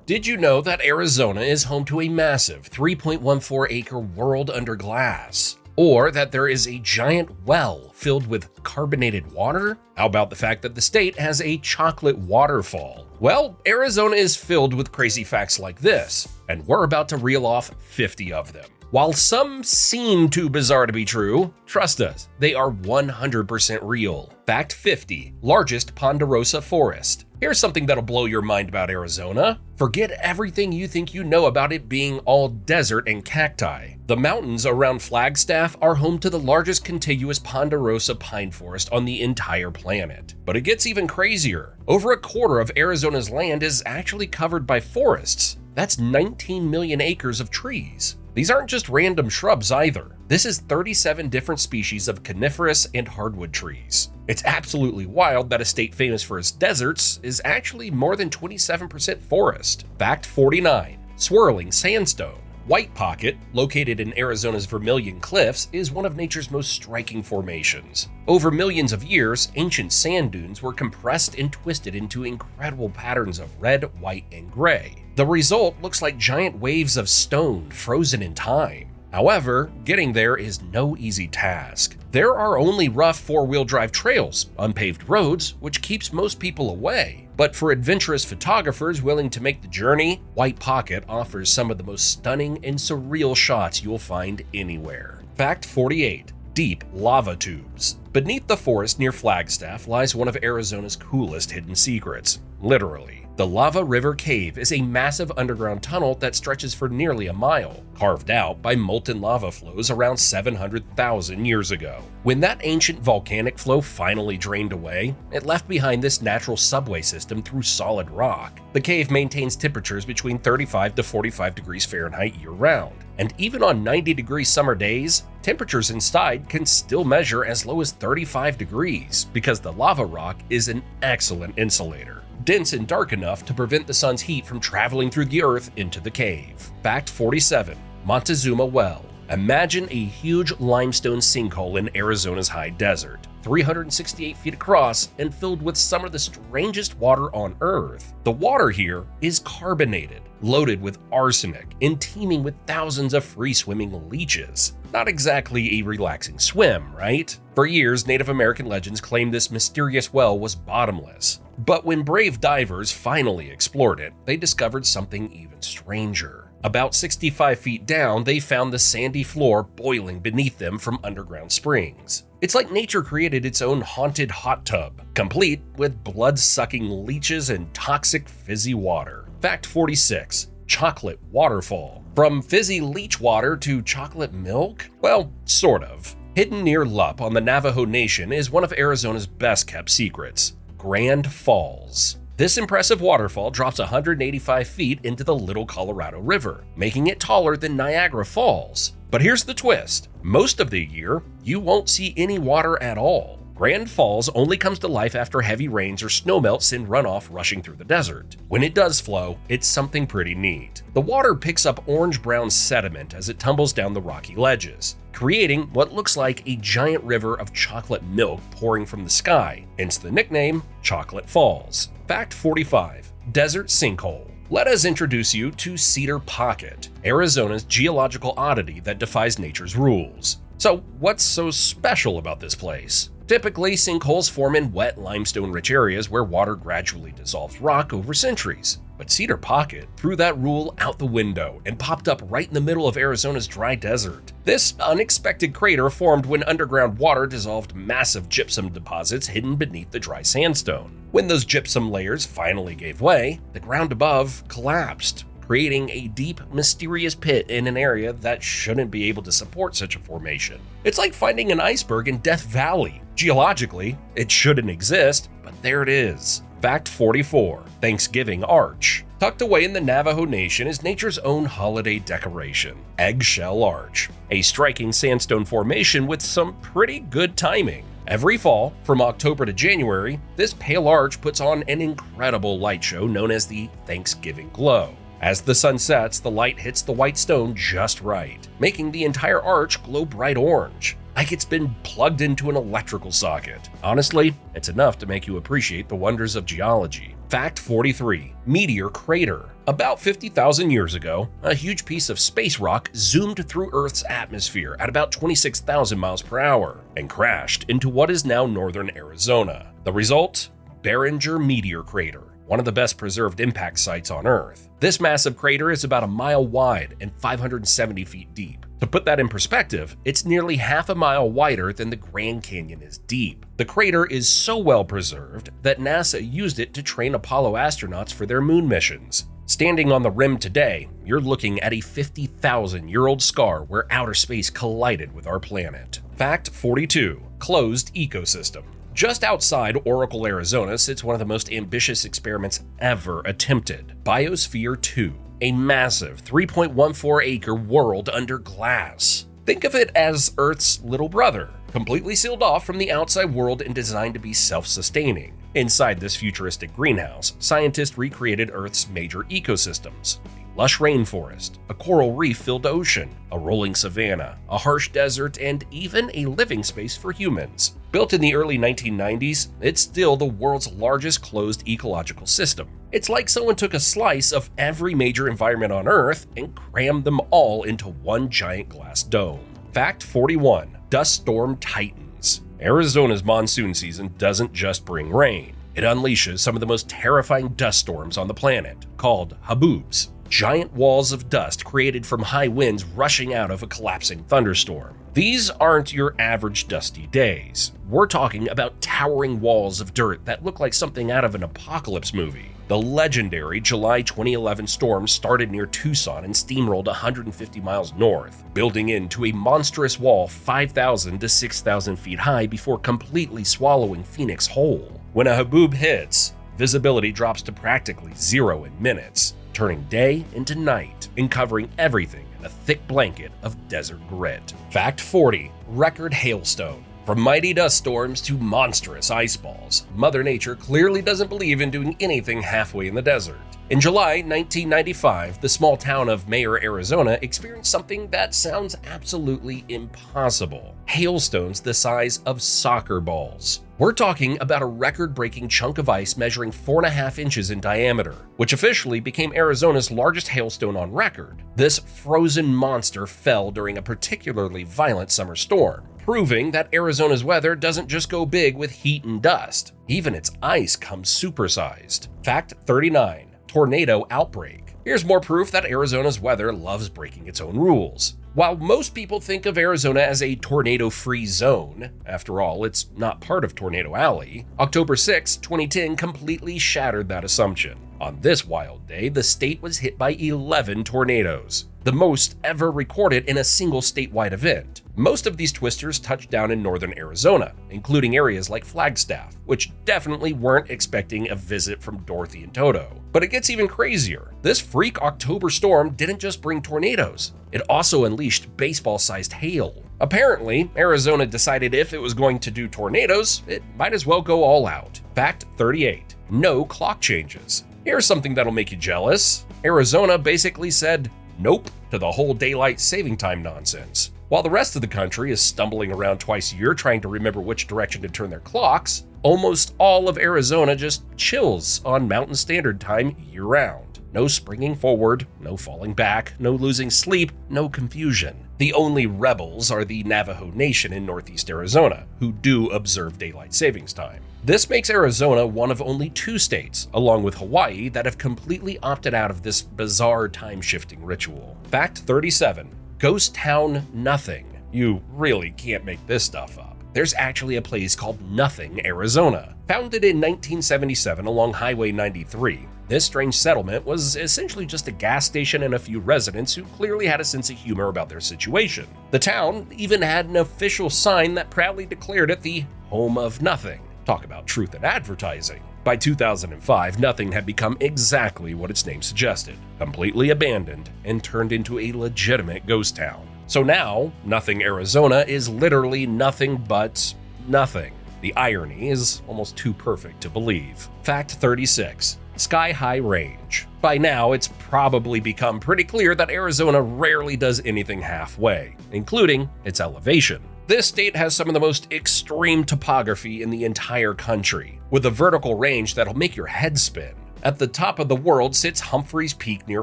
Did you know that Arizona is home to a massive 3.14-acre world under glass? Or that there is a giant well filled with carbonated water? How about the fact that the state has a chocolate waterfall? Well, Arizona is filled with crazy facts like this, and we're about to reel off 50 of them. While some seem too bizarre to be true, trust us, they are 100% real. Fact 50, largest ponderosa forest. Here's something that'll blow your mind about Arizona. Forget everything you think you know about it being all desert and cacti. The mountains around Flagstaff are home to the largest contiguous ponderosa pine forest on the entire planet. But it gets even crazier. Over a quarter of Arizona's land is actually covered by forests. That's 19 million acres of trees. These aren't just random shrubs either. This is 37 different species of coniferous and hardwood trees. It's absolutely wild that a state famous for its deserts is actually more than 27% forest. Fact 49, swirling sandstone. White Pocket, located in Arizona's Vermilion Cliffs, is one of nature's most striking formations. Over millions of years, ancient sand dunes were compressed and twisted into incredible patterns of red, white, and gray. The result looks like giant waves of stone frozen in time. However, getting there is no easy task. There are only rough four-wheel drive trails, unpaved roads, which keeps most people away. But for adventurous photographers willing to make the journey, White Pocket offers some of the most stunning and surreal shots you'll find anywhere. Fact 48, deep lava tubes. Beneath the forest near Flagstaff lies one of Arizona's coolest hidden secrets, literally. The Lava River Cave is a massive underground tunnel that stretches for nearly a mile, carved out by molten lava flows around 700,000 years ago. When that ancient volcanic flow finally drained away, it left behind this natural subway system through solid rock. The cave maintains temperatures between 35 to 45 degrees Fahrenheit year-round, and even on 90-degree summer days, temperatures inside can still measure as low as 35 degrees because the lava rock is an excellent insulator, dense and dark enough to prevent the sun's heat from traveling through the earth into the cave. Fact 47, Montezuma Well. Imagine a huge limestone sinkhole in Arizona's high desert, 368 feet across and filled with some of the strangest water on Earth. The water here is carbonated, loaded with arsenic, and teeming with thousands of free-swimming leeches. Not exactly a relaxing swim, right? For years, Native American legends claimed this mysterious well was bottomless. But when brave divers finally explored it, they discovered something even stranger. About 65 feet down, they found the sandy floor boiling beneath them from underground springs. It's like nature created its own haunted hot tub, complete with blood-sucking leeches and toxic fizzy water. Fact 46, chocolate waterfall. From fizzy leech water to chocolate milk? Well, sort of. Hidden near Lup on the Navajo Nation is one of Arizona's best-kept secrets, Grand Falls. This impressive waterfall drops 185 feet into the Little Colorado River, making it taller than Niagara Falls. But here's the twist. Most of the year, you won't see any water at all. Grand Falls only comes to life after heavy rains or snowmelt send runoff rushing through the desert. When it does flow, it's something pretty neat. The water picks up orange-brown sediment as it tumbles down the rocky ledges, creating what looks like a giant river of chocolate milk pouring from the sky, hence the nickname Chocolate Falls. Fact 45, desert sinkhole. Let us introduce you to Cedar Pocket, Arizona's geological oddity that defies nature's rules. So what's so special about this place? Typically, sinkholes form in wet, limestone-rich areas where water gradually dissolves rock over centuries. But Cedar Pocket threw that rule out the window and popped up right in the middle of Arizona's dry desert. This unexpected crater formed when underground water dissolved massive gypsum deposits hidden beneath the dry sandstone. When those gypsum layers finally gave way, the ground above collapsed, creating a deep, mysterious pit in an area that shouldn't be able to support such a formation. It's like finding an iceberg in Death Valley. Geologically, it shouldn't exist, but there it is. Fact 44, Thanksgiving Arch. Tucked away in the Navajo Nation is nature's own holiday decoration, Eggshell Arch, a striking sandstone formation with some pretty good timing. Every fall, from October to January, this pale arch puts on an incredible light show known as the Thanksgiving Glow. As the sun sets, the light hits the white stone just right, making the entire arch glow bright orange, like it's been plugged into an electrical socket. Honestly, it's enough to make you appreciate the wonders of geology. Fact 43. Meteor crater. About 50,000 years ago, a huge piece of space rock zoomed through Earth's atmosphere at about 26,000 miles per hour and crashed into what is now northern Arizona. The result? Barringer Meteor Crater, one of the best preserved impact sites on Earth. This massive crater is about a mile wide and 570 feet deep. To put that in perspective, it's nearly half a mile wider than the Grand Canyon is deep. The crater is so well preserved that NASA used it to train Apollo astronauts for their moon missions. Standing on the rim today, you're looking at a 50,000-year-old scar where outer space collided with our planet. Fact 42. Closed ecosystem. Just outside Oracle, Arizona sits one of the most ambitious experiments ever attempted, Biosphere 2, a massive 3.14-acre world under glass. Think of it as Earth's little brother, completely sealed off from the outside world and designed to be self-sustaining. Inside this futuristic greenhouse, scientists recreated Earth's major ecosystems: a lush rainforest, a coral reef-filled ocean, a rolling savanna, a harsh desert, and even a living space for humans. Built in the early 1990s, it's still the world's largest closed ecological system. It's like someone took a slice of every major environment on Earth and crammed them all into one giant glass dome. Fact 41. Dust storm tightens. Arizona's monsoon season doesn't just bring rain. It unleashes some of the most terrifying dust storms on the planet, called haboobs, giant walls of dust created from high winds rushing out of a collapsing thunderstorm. These aren't your average dusty days. We're talking about towering walls of dirt that look like something out of an apocalypse movie. The legendary July 2011 storm started near Tucson and steamrolled 150 miles north, building into a monstrous wall 5,000 to 6,000 feet high before completely swallowing Phoenix whole. When a haboob hits, visibility drops to practically zero in minutes, turning day into night and covering everything in a thick blanket of desert grit. Fact 40. Record hailstone. From mighty dust storms to monstrous ice balls, Mother Nature clearly doesn't believe in doing anything halfway in the desert. In July 1995, the small town of Mayer, Arizona experienced something that sounds absolutely impossible: hailstones the size of soccer balls. We're talking about a record-breaking chunk of ice measuring 4.5 inches in diameter, which officially became Arizona's largest hailstone on record. This frozen monster fell during a particularly violent summer storm, proving that Arizona's weather doesn't just go big with heat and dust. Even its ice comes supersized. Fact 39. Tornado outbreak. Here's more proof that Arizona's weather loves breaking its own rules. While most people think of Arizona as a tornado-free zone, after all, it's not part of Tornado Alley, October 6, 2010 completely shattered that assumption. On this wild day, the state was hit by 11 tornadoes, the most ever recorded in a single statewide event. Most of these twisters touched down in northern Arizona, including areas like Flagstaff, which definitely weren't expecting a visit from Dorothy and Toto. But it gets even crazier. This freak October storm didn't just bring tornadoes, it also unleashed baseball-sized hail. Apparently, Arizona decided if it was going to do tornadoes, it might as well go all out. Fact 38. No clock changes. Here's something that'll make you jealous. Arizona basically said nope to the whole daylight saving time nonsense. While the rest of the country is stumbling around twice a year trying to remember which direction to turn their clocks, almost all of Arizona just chills on Mountain Standard Time year-round. No springing forward, no falling back, no losing sleep, no confusion. The only rebels are the Navajo Nation in northeast Arizona, who do observe daylight savings time. This makes Arizona one of only 2 states, along with Hawaii, that have completely opted out of this bizarre time-shifting ritual. Fact 37. Ghost Town Nothing. You really can't make this stuff up. There's actually a place called Nothing, Arizona. Founded in 1977 along Highway 93, this strange settlement was essentially just a gas station and a few residents who clearly had a sense of humor about their situation. The town even had an official sign that proudly declared it the home of nothing. Talk about truth in advertising. By 2005, Nothing had become exactly what its name suggested, completely abandoned and turned into a legitimate ghost town. So now, Nothing, Arizona is literally nothing but nothing. The irony is almost too perfect to believe. Fact 36. Sky High Range. By now, it's probably become pretty clear that Arizona rarely does anything halfway, including its elevation. This state has some of the most extreme topography in the entire country, with a vertical range that'll make your head spin. At the top of the world sits Humphreys Peak near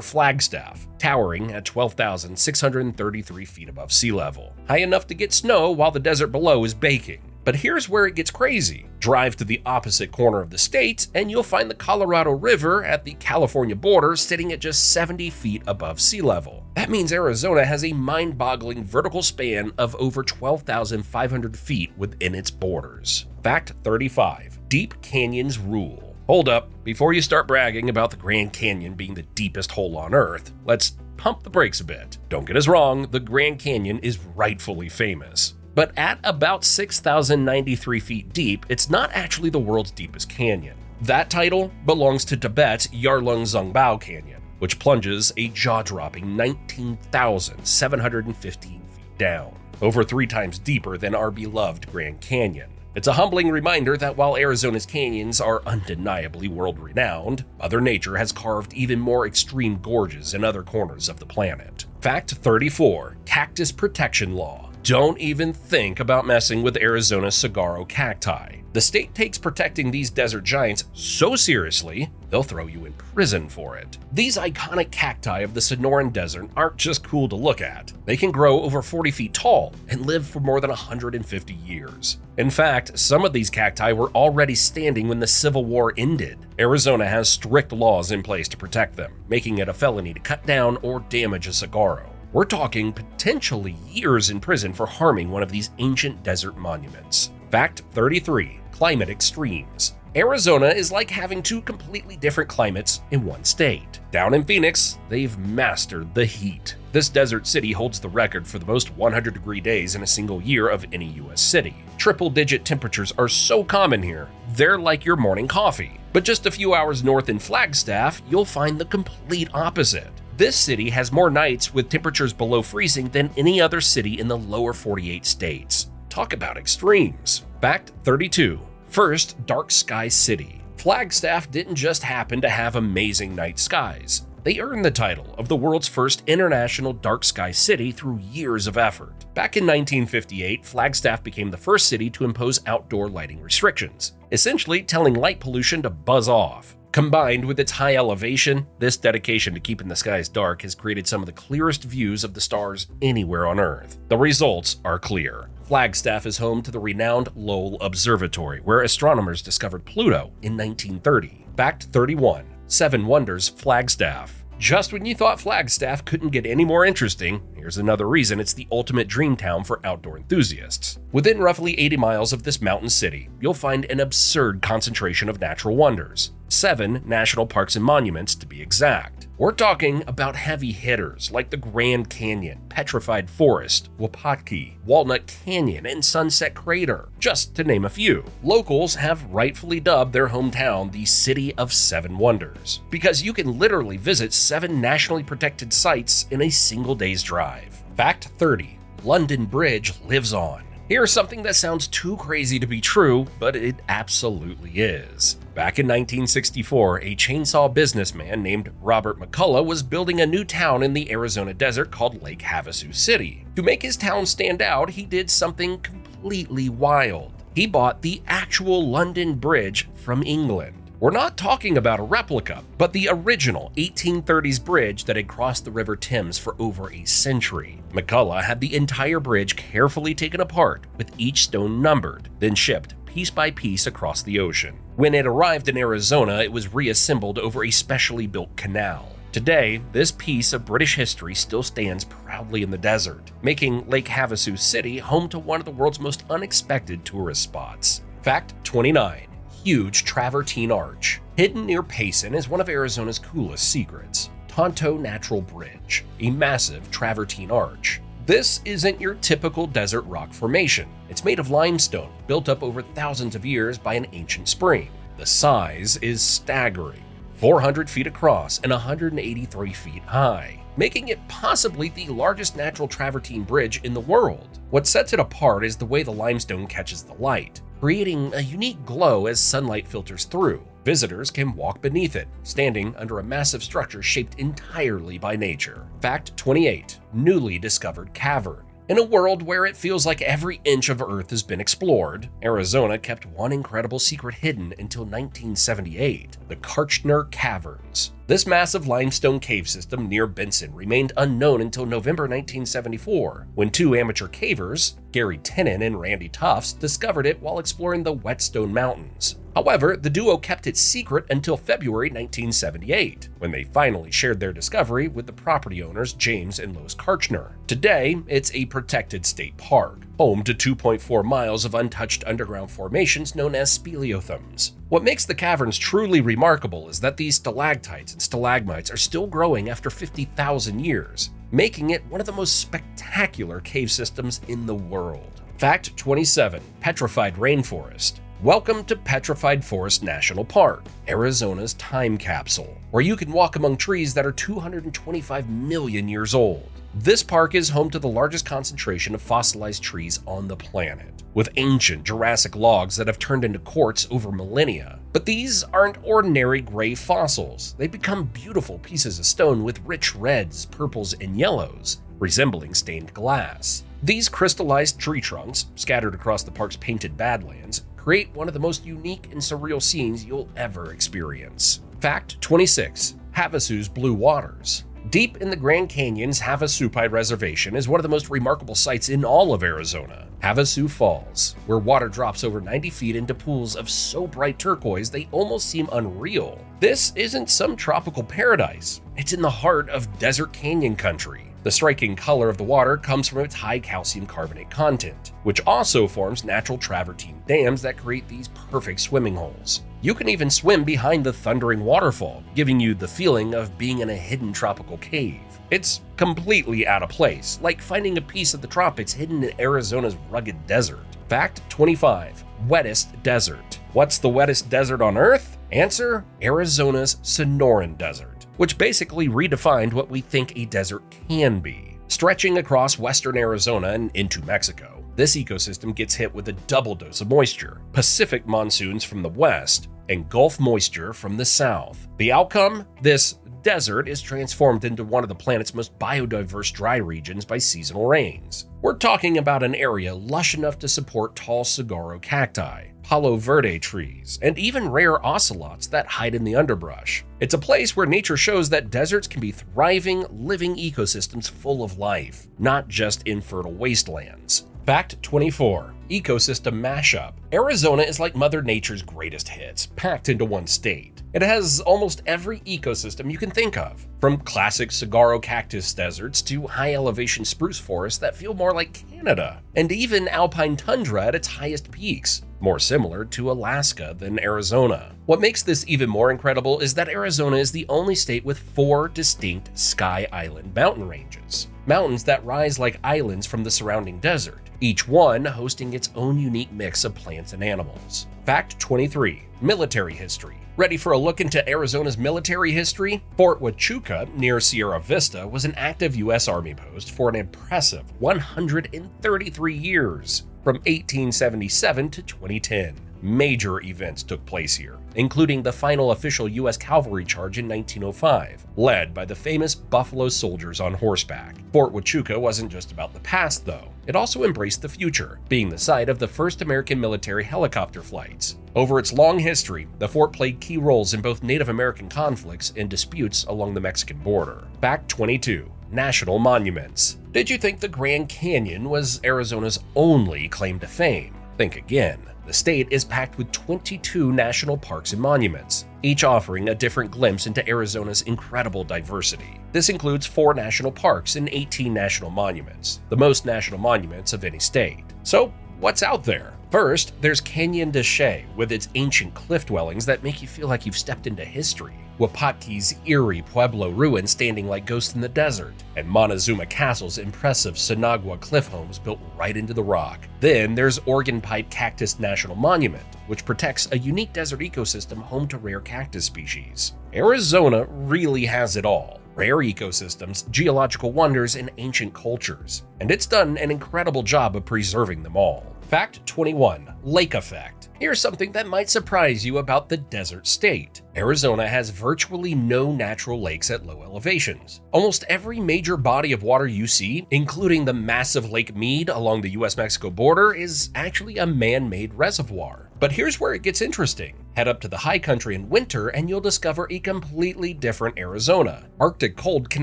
Flagstaff, towering at 12,633 feet above sea level, high enough to get snow while the desert below is baking. But here's where it gets crazy. Drive to the opposite corner of the state, and you'll find the Colorado River at the California border sitting at just 70 feet above sea level. That means Arizona has a mind-boggling vertical span of over 12,500 feet within its borders. Fact 35. Deep canyons rule. Hold up, before you start bragging about the Grand Canyon being the deepest hole on Earth, let's pump the brakes a bit. Don't get us wrong, the Grand Canyon is rightfully famous. But at about 6,093 feet deep, it's not actually the world's deepest canyon. That title belongs to Tibet's Yarlung Zongbao Canyon, which plunges a jaw-dropping 19,715 feet down, over 3 times deeper than our beloved Grand Canyon. It's a humbling reminder that while Arizona's canyons are undeniably world-renowned, Mother Nature has carved even more extreme gorges in other corners of the planet. Fact 34. Cactus Protection Law. Don't even think about messing with Arizona's saguaro cacti. The state takes protecting these desert giants so seriously, they'll throw you in prison for it. These iconic cacti of the Sonoran Desert aren't just cool to look at. They can grow over 40 feet tall and live for more than 150 years. In fact, some of these cacti were already standing when the Civil War ended. Arizona has strict laws in place to protect them, making it a felony to cut down or damage a saguaro. We're talking potentially years in prison for harming one of these ancient desert monuments. Fact 33. Climate extremes. Arizona is like having 2 completely different climates in one state. Down in Phoenix, they've mastered the heat. This desert city holds the record for the most 100-degree days in a single year of any U.S. city. Triple-digit temperatures are so common here, they're like your morning coffee. But just a few hours north in Flagstaff, you'll find the complete opposite. This city has more nights with temperatures below freezing than any other city in the lower 48 states. Talk about extremes. Fact 32. First dark sky city. Flagstaff didn't just happen to have amazing night skies. They earned the title of the world's first international dark sky city through years of effort. Back in 1958, Flagstaff became the first city to impose outdoor lighting restrictions, essentially telling light pollution to buzz off. Combined with its high elevation, this dedication to keeping the skies dark has created some of the clearest views of the stars anywhere on Earth. The results are clear. Flagstaff is home to the renowned Lowell Observatory, where astronomers discovered Pluto in 1930. Fact 31. 7 Wonders Flagstaff. Just when you thought Flagstaff couldn't get any more interesting, here's another reason it's the ultimate dream town for outdoor enthusiasts. Within roughly 80 miles of this mountain city, you'll find an absurd concentration of natural wonders. 7 national parks and monuments to be exact. We're talking about heavy hitters like the Grand Canyon, Petrified Forest, Wapatki, Walnut Canyon, and Sunset Crater, just to name a few. Locals have rightfully dubbed their hometown the City of 7 Wonders, because you can literally visit 7 nationally protected sites in a single day's drive. Fact 30. London Bridge lives on. Here's something that sounds too crazy to be true, but it absolutely is. Back in 1964, a chainsaw businessman named Robert McCullough was building a new town in the Arizona desert called Lake Havasu City. To make his town stand out, he did something completely wild. He bought the actual London Bridge from England. We're not talking about a replica, but the original 1830s bridge that had crossed the River Thames for over a century. McCullough had the entire bridge carefully taken apart, with each stone numbered, then shipped piece by piece across the ocean. When it arrived in Arizona, it was reassembled over a specially built canal. Today, this piece of British history still stands proudly in the desert, making Lake Havasu City home to one of the world's most unexpected tourist spots. Fact 29. Huge travertine arch. Hidden near Payson is one of Arizona's coolest secrets. Tonto Natural Bridge, a massive travertine arch. This isn't your typical desert rock formation. It's made of limestone, built up over thousands of years by an ancient spring. The size is staggering, 400 feet across and 183 feet high, making it possibly the largest natural travertine bridge in the world. What sets it apart is the way the limestone catches the light, creating a unique glow as sunlight filters through. Visitors can walk beneath it, standing under a massive structure shaped entirely by nature. Fact 28. Newly discovered cavern. In a world where it feels like every inch of Earth has been explored, Arizona kept one incredible secret hidden until 1978, the Kartchner Caverns. This massive limestone cave system near Benson remained unknown until November 1974, when two amateur cavers, Gary Tenen and Randy Tufts, discovered it while exploring the Whetstone Mountains. However, the duo kept it secret until February 1978, when they finally shared their discovery with the property owners James and Lois Kartchner. Today, it's a protected state park, home to 2.4 miles of untouched underground formations known as speleothems. What makes the caverns truly remarkable is that these stalactites and stalagmites are still growing after 50,000 years, making it one of the most spectacular cave systems in the world. Fact 27. Petrified Rainforest. Welcome to Petrified Forest National Park, Arizona's time capsule, where you can walk among trees that are 225 million years old. This park is home to the largest concentration of fossilized trees on the planet, with ancient Jurassic logs that have turned into quartz over millennia. But these aren't ordinary gray fossils. They become beautiful pieces of stone with rich reds, purples, and yellows, resembling stained glass. These crystallized tree trunks, scattered across the park's painted badlands, create one of the most unique and surreal scenes you'll ever experience. Fact 26. Havasu's Blue Waters. Deep in the Grand Canyon's Havasupai Reservation is one of the most remarkable sights in all of Arizona, Havasu Falls, where water drops over 90 feet into pools of so bright turquoise they almost seem unreal. This isn't some tropical paradise. It's in the heart of desert canyon country. The striking color of the water comes from its high calcium carbonate content, which also forms natural travertine dams that create these perfect swimming holes. You can even swim behind the thundering waterfall, giving you the feeling of being in a hidden tropical cave. It's completely out of place, like finding a piece of the tropics hidden in Arizona's rugged desert. Fact 25. Wettest Desert. What's the wettest desert on Earth? Answer: Arizona's Sonoran Desert, which basically redefined what we think a desert can be. Stretching across western Arizona and into Mexico, this ecosystem gets hit with a double dose of moisture: Pacific monsoons from the west and Gulf moisture from the south. The outcome? This desert is transformed into one of the planet's most biodiverse dry regions by seasonal rains. We're talking about an area lush enough to support tall saguaro cacti, palo verde trees, and even rare ocelots that hide in the underbrush. It's a place where nature shows that deserts can be thriving, living ecosystems full of life, not just infertile wastelands. Fact 24. Ecosystem Mashup. Arizona is like Mother Nature's greatest hits, packed into one state. It has almost every ecosystem you can think of, from classic saguaro cactus deserts to high-elevation spruce forests that feel more like Canada, and even alpine tundra at its highest peaks, more similar to Alaska than Arizona. What makes this even more incredible is that Arizona is the only state with 4 distinct Sky Island mountain ranges, mountains that rise like islands from the surrounding desert, each one hosting its own unique mix of plants and animals. Fact 23. Military history. Ready for a look into Arizona's military history? Fort Huachuca near Sierra Vista was an active U.S. Army post for an impressive 133 years, from 1877 to 2010. Major events took place here, including the final official U.S. cavalry charge in 1905, led by the famous Buffalo Soldiers on horseback. Fort Huachuca wasn't just about the past, though. It also embraced the future, being the site of the first American military helicopter flights. Over its long history, the fort played key roles in both Native American conflicts and disputes along the Mexican border. Fact 22. National monuments. Did you think the Grand Canyon was Arizona's only claim to fame? Think again. The state is packed with 22 national parks and monuments, each offering a different glimpse into Arizona's incredible diversity. This includes 4 national parks and 18 national monuments, the most national monuments of any state. So, what's out there? First, there's Canyon de Chelly, with its ancient cliff dwellings that make you feel like you've stepped into history. Wapatki's eerie Pueblo ruins standing like ghosts in the desert, and Montezuma Castle's impressive Sonagua cliff homes built right into the rock. Then there's Organ Pipe Cactus National Monument, which protects a unique desert ecosystem home to rare cactus species. Arizona really has it all: rare ecosystems, geological wonders, and ancient cultures. And it's done an incredible job of preserving them all. Fact 21. Lake Effect. Here's something that might surprise you about the desert state. Arizona has virtually no natural lakes at low elevations. Almost every major body of water you see, including the massive Lake Mead along the US-Mexico border, is actually a man-made reservoir. But here's where it gets interesting. Head up to the high country in winter and you'll discover a completely different Arizona. Arctic cold can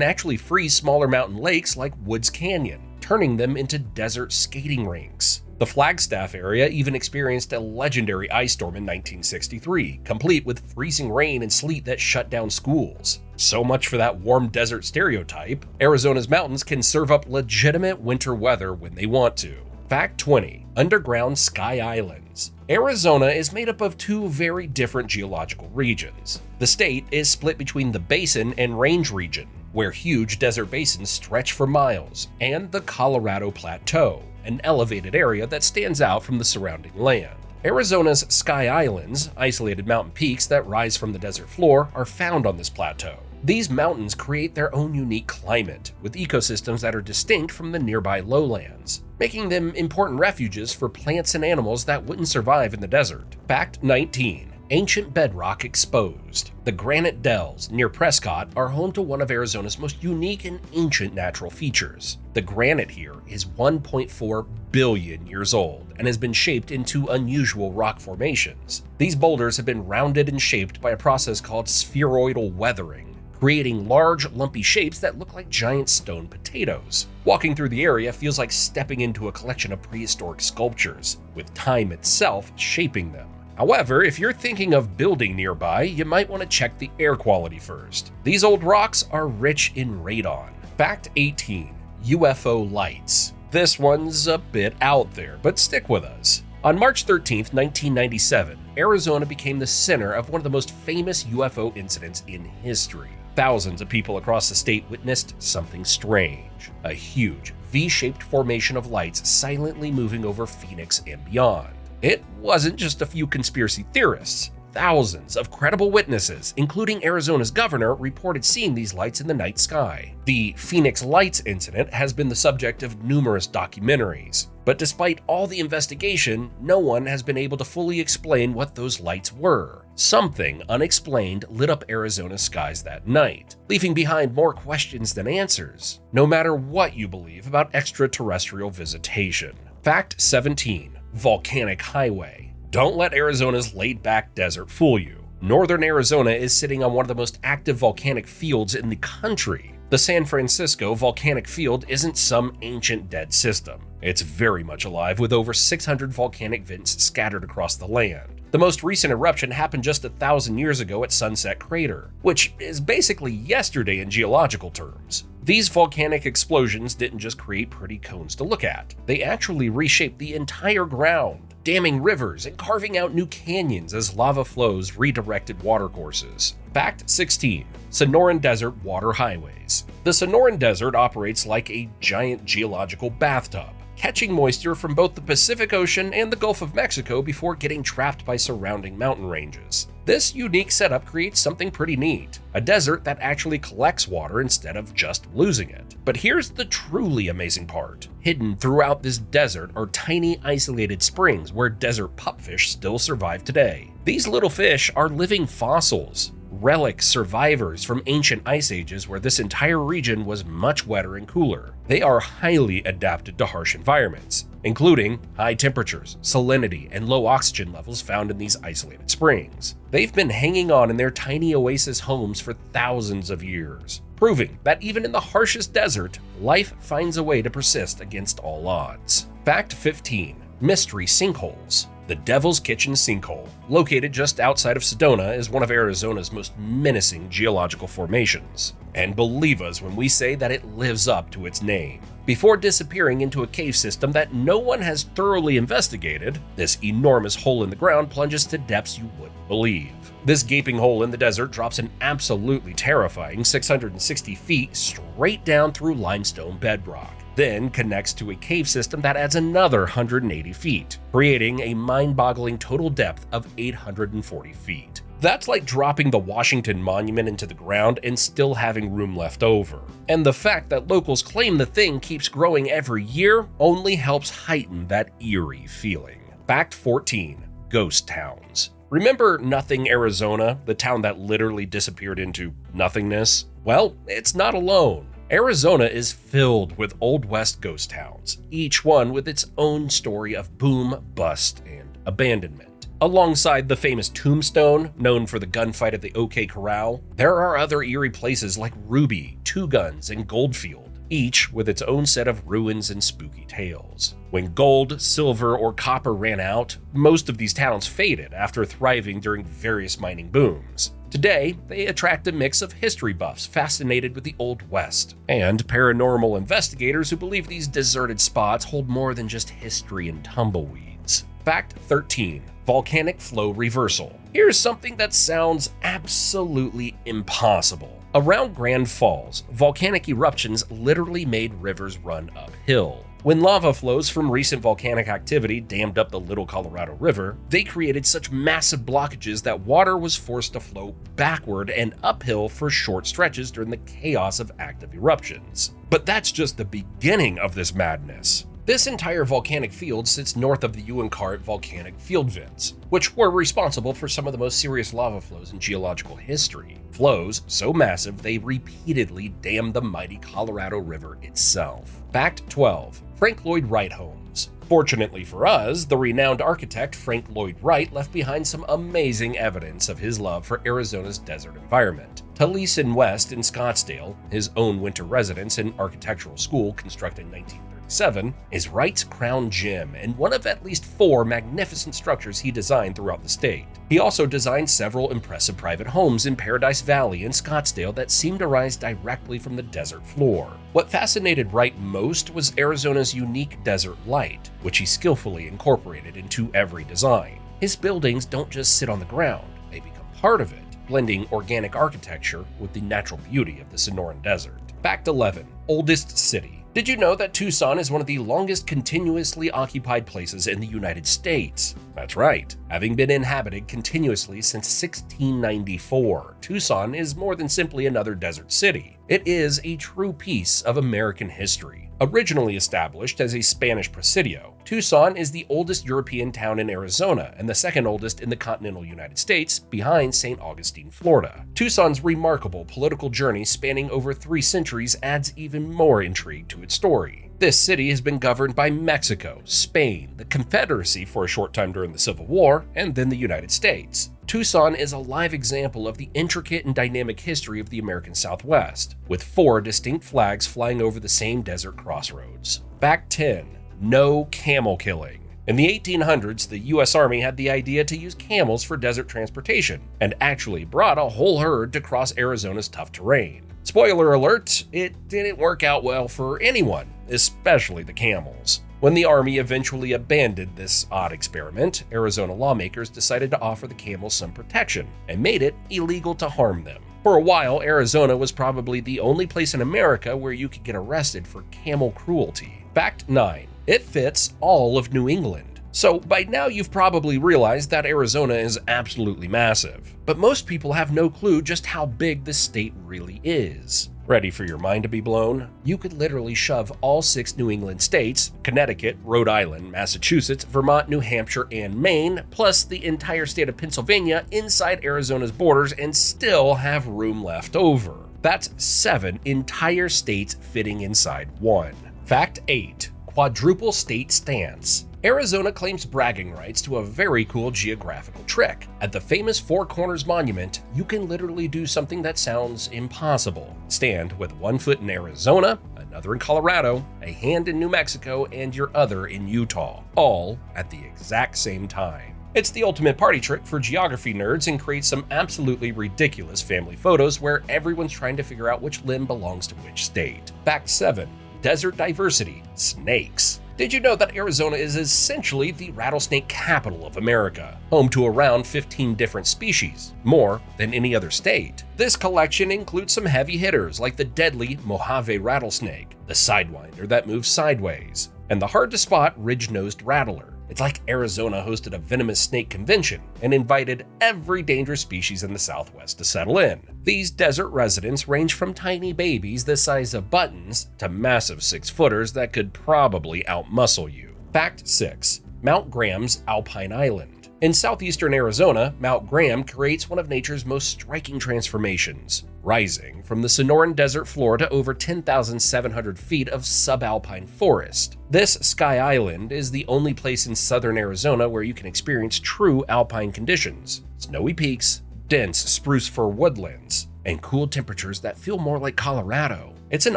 actually freeze smaller mountain lakes like Woods Canyon, turning them into desert skating rinks. The Flagstaff area even experienced a legendary ice storm in 1963, complete with freezing rain and sleet that shut down schools. So much for that warm desert stereotype. Arizona's mountains can serve up legitimate winter weather when they want to. Fact 20. Underground Sky Islands. Arizona is made up of two very different geological regions. The state is split between the Basin and Range region, where huge desert basins stretch for miles, and the Colorado Plateau, an elevated area that stands out from the surrounding land. Arizona's Sky Islands, isolated mountain peaks that rise from the desert floor, are found on this plateau. These mountains create their own unique climate, with ecosystems that are distinct from the nearby lowlands, making them important refuges for plants and animals that wouldn't survive in the desert. Fact 19. Ancient bedrock exposed. The Granite Dells near Prescott are home to one of Arizona's most unique and ancient natural features. The granite here is 1.4 billion years old and has been shaped into unusual rock formations. These boulders have been rounded and shaped by a process called spheroidal weathering, creating large, lumpy shapes that look like giant stone potatoes. Walking through the area feels like stepping into a collection of prehistoric sculptures, with time itself shaping them. However, if you're thinking of building nearby, you might want to check the air quality first. These old rocks are rich in radon. Fact 18. UFO lights. This one's a bit out there, but stick with us. On March 13, 1997, Arizona became the center of one of the most famous UFO incidents in history. Thousands of people across the state witnessed something strange. A huge, V-shaped formation of lights silently moving over Phoenix and beyond. It wasn't just a few conspiracy theorists. Thousands of credible witnesses, including Arizona's governor, reported seeing these lights in the night sky. The Phoenix Lights incident has been the subject of numerous documentaries, but despite all the investigation, no one has been able to fully explain what those lights were. Something unexplained lit up Arizona's skies that night, leaving behind more questions than answers, no matter what you believe about extraterrestrial visitation. Fact 17. Volcanic Highway. Don't let Arizona's laid-back desert fool you. Northern Arizona is sitting on one of the most active volcanic fields in the country. The San Francisco Volcanic Field isn't some ancient dead system. It's very much alive with over 600 volcanic vents scattered across the land. The most recent eruption happened just 1,000 years ago at Sunset Crater, which is basically yesterday in geological terms. These volcanic explosions didn't just create pretty cones to look at. They actually reshaped the entire ground, damming rivers and carving out new canyons as lava flows redirected watercourses. Fact 16. Sonoran Desert Water Highways. The Sonoran Desert operates like a giant geological bathtub, catching moisture from both the Pacific Ocean and the Gulf of Mexico before getting trapped by surrounding mountain ranges. This unique setup creates something pretty neat, a desert that actually collects water instead of just losing it. But here's the truly amazing part. Hidden throughout this desert are tiny isolated springs where desert pupfish still survive today. These little fish are living fossils, relic survivors from ancient ice ages where this entire region was much wetter and cooler. They are highly adapted to harsh environments, including high temperatures, salinity, and low oxygen levels found in these isolated springs. They've been hanging on in their tiny oasis homes for thousands of years, proving that even in the harshest desert, life finds a way to persist against all odds. Fact 15. Mystery sinkholes. The Devil's Kitchen Sinkhole, located just outside of Sedona, is one of Arizona's most menacing geological formations. And believe us when we say that it lives up to its name. Before disappearing into a cave system that no one has thoroughly investigated, this enormous hole in the ground plunges to depths you wouldn't believe. This gaping hole in the desert drops an absolutely terrifying 660 feet straight down through limestone bedrock, then connects to a cave system that adds another 180 feet, creating a mind-boggling total depth of 840 feet. That's like dropping the Washington Monument into the ground and still having room left over. And the fact that locals claim the thing keeps growing every year only helps heighten that eerie feeling. Fact 14. ghost towns. Remember Nothing, Arizona, the town that literally disappeared into nothingness? Well, it's not alone. Arizona is filled with Old West ghost towns, each one with its own story of boom, bust, and abandonment. Alongside the famous Tombstone, known for the gunfight at the OK Corral, there are other eerie places like Ruby, Two Guns, and Goldfield, each with its own set of ruins and spooky tales. When gold, silver, or copper ran out, most of these towns faded after thriving during various mining booms. Today, they attract a mix of history buffs fascinated with the Old West, and paranormal investigators who believe these deserted spots hold more than just history and tumbleweeds. Fact 13. Volcanic flow reversal. Here's something that sounds absolutely impossible. Around Grand Falls, volcanic eruptions literally made rivers run uphill. When lava flows from recent volcanic activity dammed up the Little Colorado River, they created such massive blockages that water was forced to flow backward and uphill for short stretches during the chaos of active eruptions. But that's just the beginning of this madness. This entire volcanic field sits north of the Uinkaret volcanic field vents, which were responsible for some of the most serious lava flows in geological history. Flows so massive they repeatedly dammed the mighty Colorado River itself. Fact 12. Frank Lloyd Wright homes. Fortunately for us, the renowned architect Frank Lloyd Wright left behind some amazing evidence of his love for Arizona's desert environment. Taliesin West in Scottsdale, his own winter residence and architectural school constructed in 1937, is Wright's crown gem and one of at least 4 magnificent structures he designed throughout the state. He also designed several impressive private homes in Paradise Valley and Scottsdale that seemed to rise directly from the desert floor. What fascinated Wright most was Arizona's unique desert light, which he skillfully incorporated into every design. His buildings don't just sit on the ground, they become part of it, blending organic architecture with the natural beauty of the Sonoran Desert. Fact 11. Oldest city. Did you know that Tucson is one of the longest continuously occupied places in the United States? That's right. Having been inhabited continuously since 1694, Tucson is more than simply another desert city. It is a true piece of American history. Originally established as a Spanish presidio, Tucson is the oldest European town in Arizona and the second oldest in the continental United States, behind St. Augustine, Florida. Tucson's remarkable political journey spanning over 3 centuries adds even more intrigue to its story. This city has been governed by Mexico, Spain, the Confederacy for a short time during the Civil War, and then the United States. Tucson is a live example of the intricate and dynamic history of the American Southwest, with 4 distinct flags flying over the same desert crossroads. Fact 10. No camel killing. In the 1800s, the US Army had the idea to use camels for desert transportation, and actually brought a whole herd to cross Arizona's tough terrain. Spoiler alert, it didn't work out well for anyone, especially the camels. When the Army eventually abandoned this odd experiment, Arizona lawmakers decided to offer the camels some protection and made it illegal to harm them. For a while, Arizona was probably the only place in America where you could get arrested for camel cruelty. Fact 9. It fits all of New England. So by now you've probably realized that Arizona is absolutely massive, but most people have no clue just how big the state really is. Ready for your mind to be blown? You could literally shove all 6 New England states, Connecticut, Rhode Island, Massachusetts, Vermont, New Hampshire, and Maine, plus the entire state of Pennsylvania inside Arizona's borders and still have room left over. That's 7 entire states fitting inside one. Fact 8. Quadruple state stance. Arizona claims bragging rights to a very cool geographical trick. At the famous Four Corners Monument, you can literally do something that sounds impossible. Stand with one foot in Arizona, another in Colorado, a hand in New Mexico, and your other in Utah, all at the exact same time. It's the ultimate party trick for geography nerds and creates some absolutely ridiculous family photos where everyone's trying to figure out which limb belongs to which state. Fact 7. Desert diversity. Snakes. Did you know that Arizona is essentially the rattlesnake capital of America, home to around 15 different species, more than any other state? This collection includes some heavy hitters like the deadly Mojave rattlesnake, the sidewinder that moves sideways, and the hard-to-spot ridge-nosed rattler. It's like Arizona hosted a venomous snake convention and invited every dangerous species in the Southwest to settle in. These desert residents range from tiny babies the size of buttons to massive 6-footers that could probably outmuscle you. Fact 6. Mount Graham's Alpine Island. In southeastern Arizona, Mount Graham creates one of nature's most striking transformations, rising from the Sonoran Desert floor to over 10,700 feet of subalpine forest. This Sky Island is the only place in southern Arizona where you can experience true alpine conditions: snowy peaks, dense spruce fir woodlands, and cool temperatures that feel more like Colorado. It's an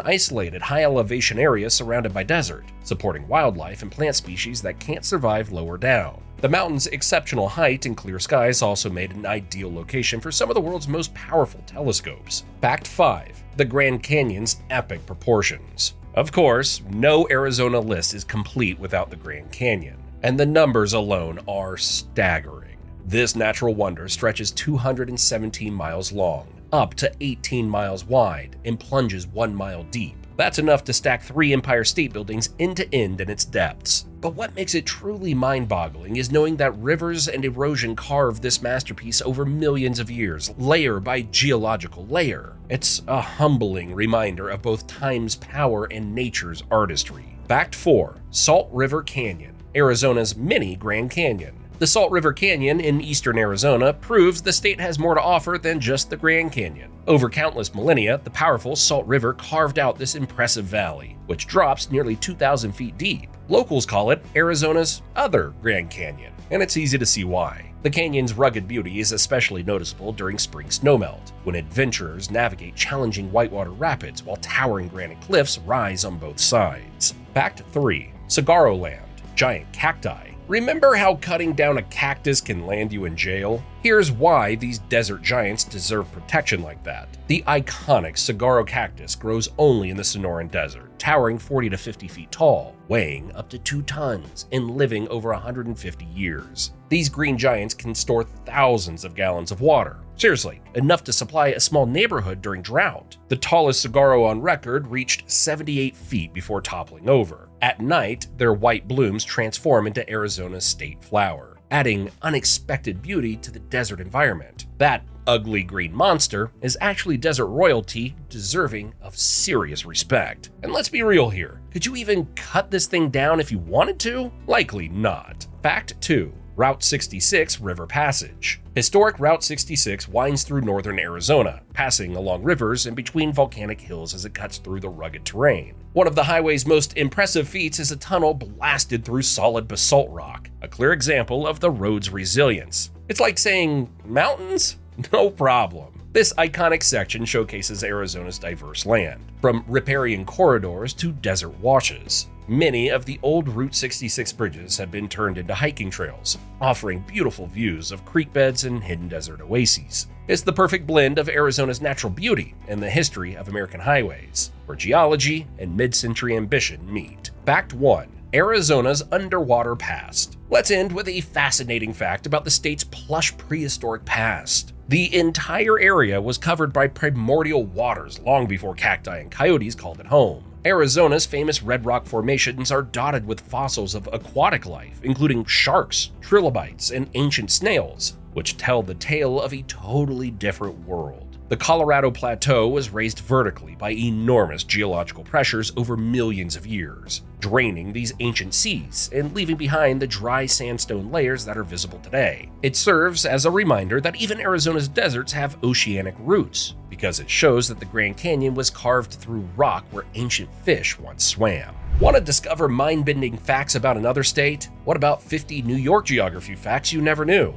isolated, high-elevation area surrounded by desert, supporting wildlife and plant species that can't survive lower down. The mountain's exceptional height and clear skies also made it an ideal location for some of the world's most powerful telescopes. Fact 5. The Grand Canyon's epic proportions. Of course, no Arizona list is complete without the Grand Canyon, and the numbers alone are staggering. This natural wonder stretches 217 miles long, up to 18 miles wide, and plunges 1 mile deep. That's enough to stack 3 Empire State Buildings end to end in its depths. But what makes it truly mind-boggling is knowing that rivers and erosion carved this masterpiece over millions of years, layer by geological layer. It's a humbling reminder of both time's power and nature's artistry. Fact 4. Salt River Canyon, Arizona's mini Grand Canyon. The Salt River Canyon in eastern Arizona proves the state has more to offer than just the Grand Canyon. Over countless millennia, the powerful Salt River carved out this impressive valley, which drops nearly 2,000 feet deep. Locals call it Arizona's other Grand Canyon, and it's easy to see why. The canyon's rugged beauty is especially noticeable during spring snowmelt, when adventurers navigate challenging whitewater rapids while towering granite cliffs rise on both sides. Fact 3. Saguaro Land, giant cacti. Remember how cutting down a cactus can land you in jail? Here's why these desert giants deserve protection like that. The iconic saguaro cactus grows only in the Sonoran Desert, towering 40 to 50 feet tall, weighing up to 2 tons, and living over 150 years. These green giants can store thousands of gallons of water. Seriously, enough to supply a small neighborhood during drought. The tallest saguaro on record reached 78 feet before toppling over. At night, their white blooms transform into Arizona's state flower, adding unexpected beauty to the desert environment. That ugly green monster is actually desert royalty deserving of serious respect. And let's be real here, could you even cut this thing down if you wanted to? Likely not. Fact 2. Route 66 River Passage. Historic Route 66 winds through northern Arizona, passing along rivers and between volcanic hills as it cuts through the rugged terrain. One of the highway's most impressive feats is a tunnel blasted through solid basalt rock, a clear example of the road's resilience. It's like saying, mountains? No problem. This iconic section showcases Arizona's diverse land, from riparian corridors to desert washes. Many of the old Route 66 bridges have been turned into hiking trails, offering beautiful views of creek beds and hidden desert oases. It's the perfect blend of Arizona's natural beauty and the history of American highways, where geology and mid-century ambition meet. Fact 1. Arizona's underwater past. Let's end with a fascinating fact about the state's plush prehistoric past. The entire area was covered by primordial waters long before cacti and coyotes called it home. Arizona's famous red rock formations are dotted with fossils of aquatic life, including sharks, trilobites, and ancient snails, which tell the tale of a totally different world. The Colorado Plateau was raised vertically by enormous geological pressures over millions of years, draining these ancient seas and leaving behind the dry sandstone layers that are visible today. It serves as a reminder that even Arizona's deserts have oceanic roots, because it shows that the Grand Canyon was carved through rock where ancient fish once swam. Want to discover mind-bending facts about another state? What about 50 New York geography facts you never knew?